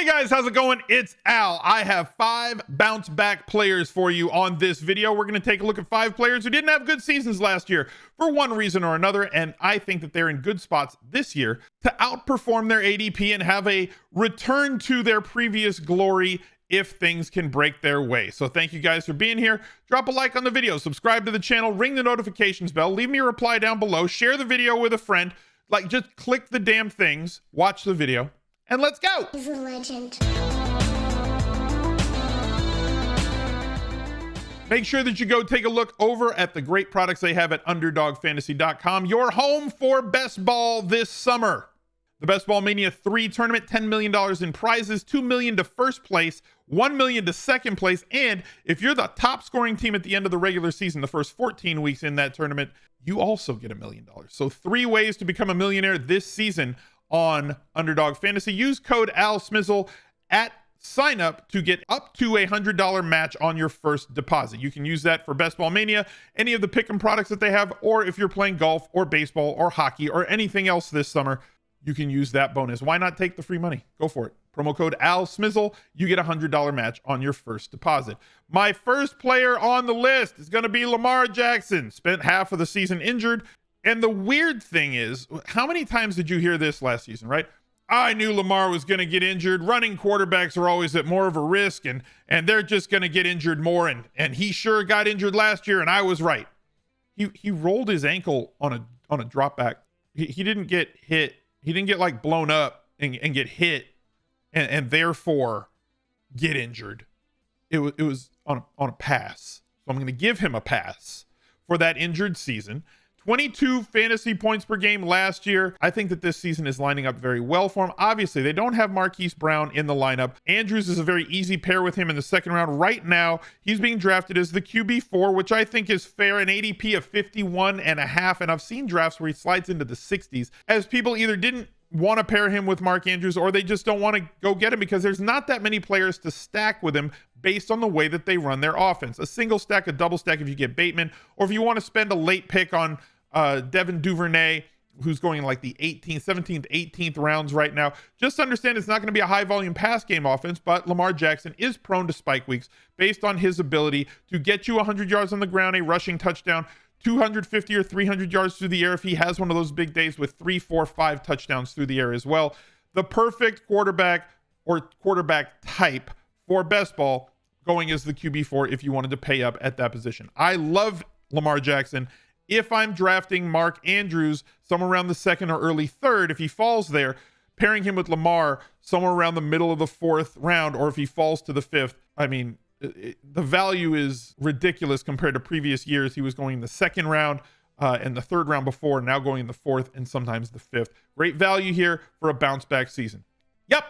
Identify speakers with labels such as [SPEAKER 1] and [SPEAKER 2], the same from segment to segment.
[SPEAKER 1] Guys, how's it going? It's Al. I have 5 bounce back players for you on this video. We're going to take a look at 5 players who didn't have good seasons last year for one reason or another, and I think that they're in good spots this year to outperform their ADP and have a return to their previous glory if things can break their way. So thank you guys for being here. Drop a like on the video, subscribe to the channel, ring the notifications bell, leave me a reply down below, share the video with a friend. Like, just click the damn things, watch the video, and let's go.
[SPEAKER 2] He's a legend.
[SPEAKER 1] Make sure that you go take a look over at the great products they have at UnderdogFantasy.com, your home for best ball this summer. The Best Ball Mania 3 tournament, $10 million in prizes, $2 million to first place, $1 million to second place, and if you're the top scoring team at the end of the regular season, the first 14 weeks in that tournament, you also get $1 million. So 3 ways to become a millionaire this season on Underdog Fantasy. Use code Smizzle at sign up to get up to a $100 match on your first deposit. You can use that for Best Ball Mania, any of the pick'em products that they have, or if you're playing golf or baseball or hockey or anything else this summer, you can use that bonus. Why not take the free money? Go for it. Promo code Smizzle, you get a $100 match on your first deposit. My first player on the list is going to be Lamar Jackson. Spent half of the season injured. And the weird thing is, how many times did you hear this last season, right? I knew Lamar was going to get injured. Running quarterbacks are always at more of a risk, and they're just going to get injured more. And he sure got injured last year, and I was right. He rolled his ankle on a drop back. He didn't get hit. He didn't get like blown up and get hit and therefore get injured. It was on a pass. So I'm going to give him a pass for that injured season. 22 fantasy points per game last year. I think that this season is lining up very well for him. Obviously, they don't have Marquise Brown in the lineup. Andrews is a very easy pair with him in the second round. Right now, he's being drafted as the QB4, which I think is fair, an ADP of 51.5. And I've seen drafts where he slides into the 60s as people either didn't want to pair him with Mark Andrews or they just don't want to go get him because there's not that many players to stack with him based on the way that they run their offense. A single stack, a double stack if you get Bateman, or if you want to spend a late pick on Devin Duvernay, who's going in like the 18th, 17th, 18th rounds right now. Just understand it's not going to be a high volume pass game offense, but Lamar Jackson is prone to spike weeks based on his ability to get you 100 yards on the ground, a rushing touchdown, 250 or 300 yards through the air if he has one of those big days with 3, 4, 5 touchdowns through the air as well. The perfect quarterback or quarterback type for best ball going as the QB4 if you wanted to pay up at that position. I love Lamar Jackson. If I'm drafting Mark Andrews somewhere around the 2nd or early 3rd, if he falls there, pairing him with Lamar somewhere around the middle of the 4th round, or if he falls to the 5th, I mean, the value is ridiculous compared to previous years. He was going in the 2nd round and the 3rd round before, now going in the 4th and sometimes the 5th. Great value here for a bounce back season. Yep.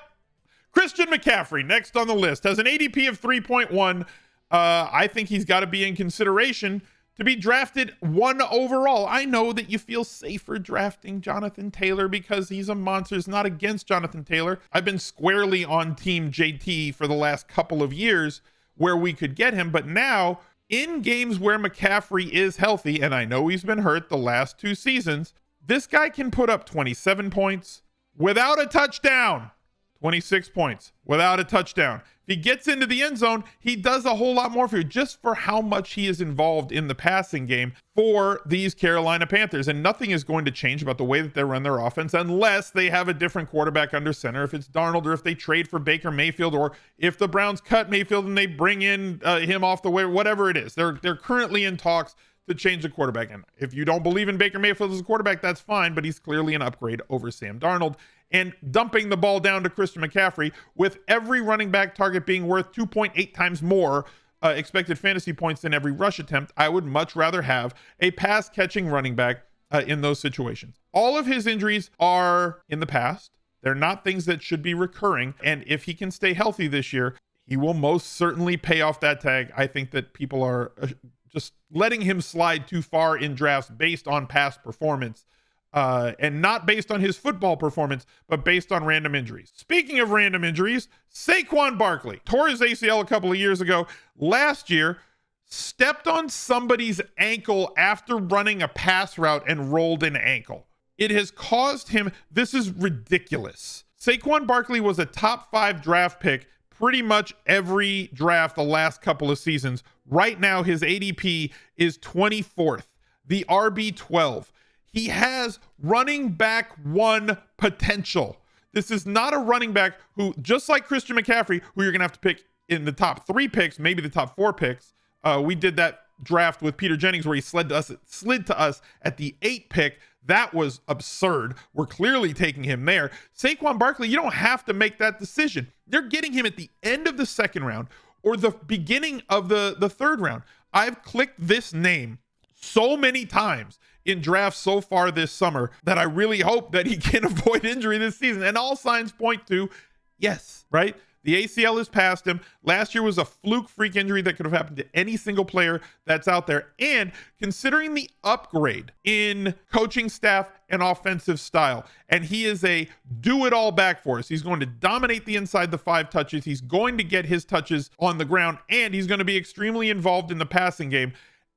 [SPEAKER 1] Christian McCaffrey, next on the list, has an ADP of 3.1. I think he's got to be in consideration to be drafted 1 overall. I know that you feel safer drafting Jonathan Taylor because he's a monster. It's not against Jonathan Taylor. I've been squarely on Team JT for the last couple of years where we could get him. But now, in games where McCaffrey is healthy, and I know he's been hurt the last 2 seasons, this guy can put up 27 points without a touchdown. 26 points without a touchdown. If he gets into the end zone, he does a whole lot more for you just for how much he is involved in the passing game for these Carolina Panthers. And nothing is going to change about the way that they run their offense unless they have a different quarterback under center. If it's Darnold, or if they trade for Baker Mayfield, or if the Browns cut Mayfield and they bring in him off the waiver, whatever it is. They're currently in talks to change the quarterback. And if you don't believe in Baker Mayfield as a quarterback, that's fine, but he's clearly an upgrade over Sam Darnold. And dumping the ball down to Christian McCaffrey, with every running back target being worth 2.8 times more expected fantasy points than every rush attempt, I would much rather have a pass catching running back in those situations. All of his injuries are in the past. They're not things that should be recurring. And if he can stay healthy this year, he will most certainly pay off that tag. I think that people are just letting him slide too far in drafts based on past performance. And not based on his football performance, but based on random injuries. Speaking of random injuries, Saquon Barkley tore his ACL a couple of years ago. Last year, stepped on somebody's ankle after running a pass route and rolled an ankle. It has caused him, this is ridiculous. Saquon Barkley was a top 5 draft pick pretty much every draft the last couple of seasons. Right now, his ADP is 24th, the RB12. He has running back 1 potential. This is not a running back who, just like Christian McCaffrey, who you're going to have to pick in the top 3 picks, maybe the top 4 picks. We did that draft with Peter Jennings where he slid to us at the 8th pick. That was absurd. We're clearly taking him there. Saquon Barkley, you don't have to make that decision. They're getting him at the end of the 2nd round or the beginning of the 3rd round. I've clicked this name so many times in drafts so far this summer that I really hope that he can avoid injury this season. And all signs point to yes, right? The ACL is past him. Last year was a fluke freak injury that could have happened to any single player that's out there. And considering the upgrade in coaching staff and offensive style, and he is a do-it-all back for us. He's going to dominate the inside the 5 touches. He's going to get his touches on the ground, and he's going to be extremely involved in the passing game.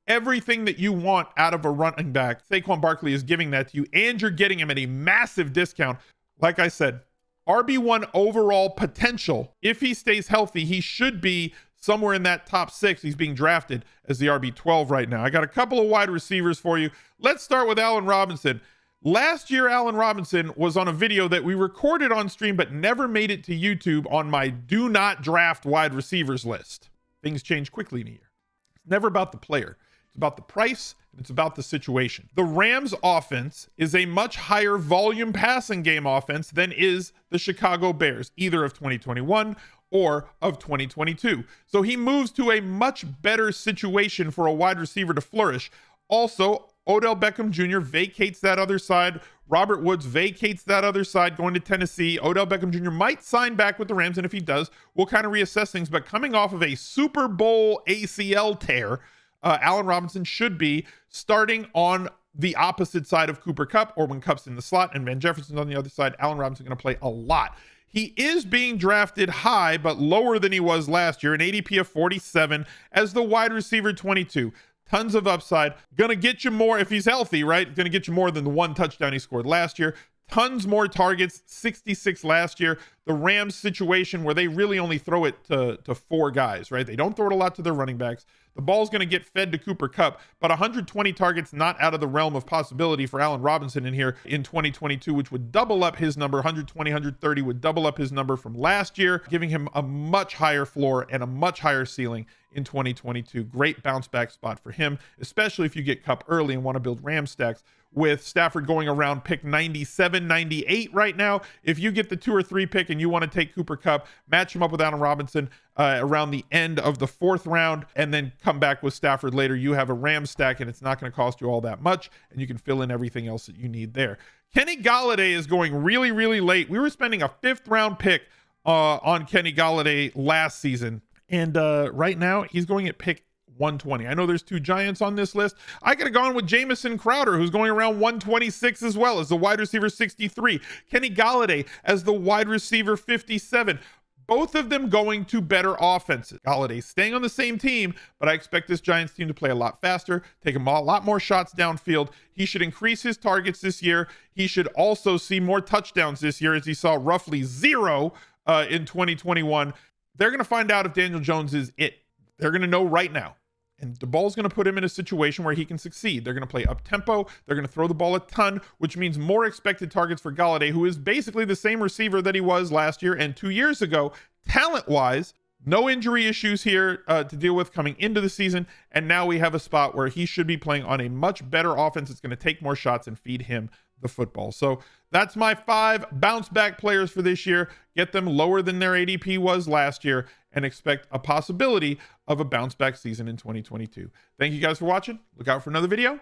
[SPEAKER 1] Everything that you want out of a running back, Saquon Barkley is giving that to you, and you're getting him at a massive discount. Like I said, RB1 overall potential. If he stays healthy, he should be somewhere in that top 6. He's being drafted as the RB12 right now. I got a couple of wide receivers for you. Let's start with Allen Robinson. Last year, Allen Robinson was on a video that we recorded on stream but never made it to YouTube on my do not draft wide receivers list. Things change quickly in a year. It's never about the player. It's about the price, and it's about the situation. The Rams offense is a much higher volume passing game offense than is the Chicago Bears, either of 2021 or of 2022. So he moves to a much better situation for a wide receiver to flourish. Also, Odell Beckham Jr. vacates that other side. Robert Woods vacates that other side going to Tennessee. Odell Beckham Jr. might sign back with the Rams, and if he does, we'll kind of reassess things. But coming off of a Super Bowl ACL tear, Allen Robinson should be starting on the opposite side of Cooper Kupp, or when Kupp's in the slot and Van Jefferson's on the other side. Allen Robinson going to play a lot. He is being drafted high, but lower than he was last year, an ADP of 47 as the wide receiver 22. Tons of upside. Going to get you more if he's healthy, right? Going to get you more than the 1 touchdown he scored last year. Tons more targets, 66 last year. The Rams situation where they really only throw it to 4 guys, right? They don't throw it a lot to their running backs. The ball's going to get fed to Cooper Kupp, but 120 targets not out of the realm of possibility for Allen Robinson in here in 2022, which would double up his number. 120, 130 would double up his number from last year, giving him a much higher floor and a much higher ceiling in 2022. Great bounce back spot for him, especially if you get Kupp early and want to build Ram stacks. With Stafford going around pick 97, 98 right now, if you get the 2 or 3 pick and you want to take Cooper Kupp, match him up with Allen Robinson around the end of the 4th round, and then come back with Stafford later, you have a Ram stack, and it's not going to cost you all that much, and you can fill in everything else that you need there. Kenny Golladay is going really, really late. We were spending a 5th round pick on Kenny Golladay last season, and right now he's going at pick 120. I know there's 2 giants on this list. I could have gone with Jamison Crowder, who's going around 126 as well, as the wide receiver 63. Kenny Golladay as the wide receiver 57. Both of them going to better offenses. Golladay staying on the same team, but I expect this Giants team to play a lot faster, take him a lot more shots downfield. He should increase his targets this year. He should also see more touchdowns this year, as he saw roughly 0 in 2021. They're going to find out if Daniel Jones is it. They're going to know right now. And the ball's going to put him in a situation where he can succeed. They're going to play up-tempo. They're going to throw the ball a ton, which means more expected targets for Golladay, who is basically the same receiver that he was last year and 2 years ago, talent-wise. No injury issues here to deal with coming into the season. And now we have a spot where he should be playing on a much better offense. It's going to take more shots and feed him the football. So that's my 5 bounce back players for this year. Get them lower than their ADP was last year and expect a possibility of a bounce back season in 2022. Thank you guys for watching. Look out for another video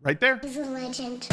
[SPEAKER 1] right there.
[SPEAKER 2] He's a legend.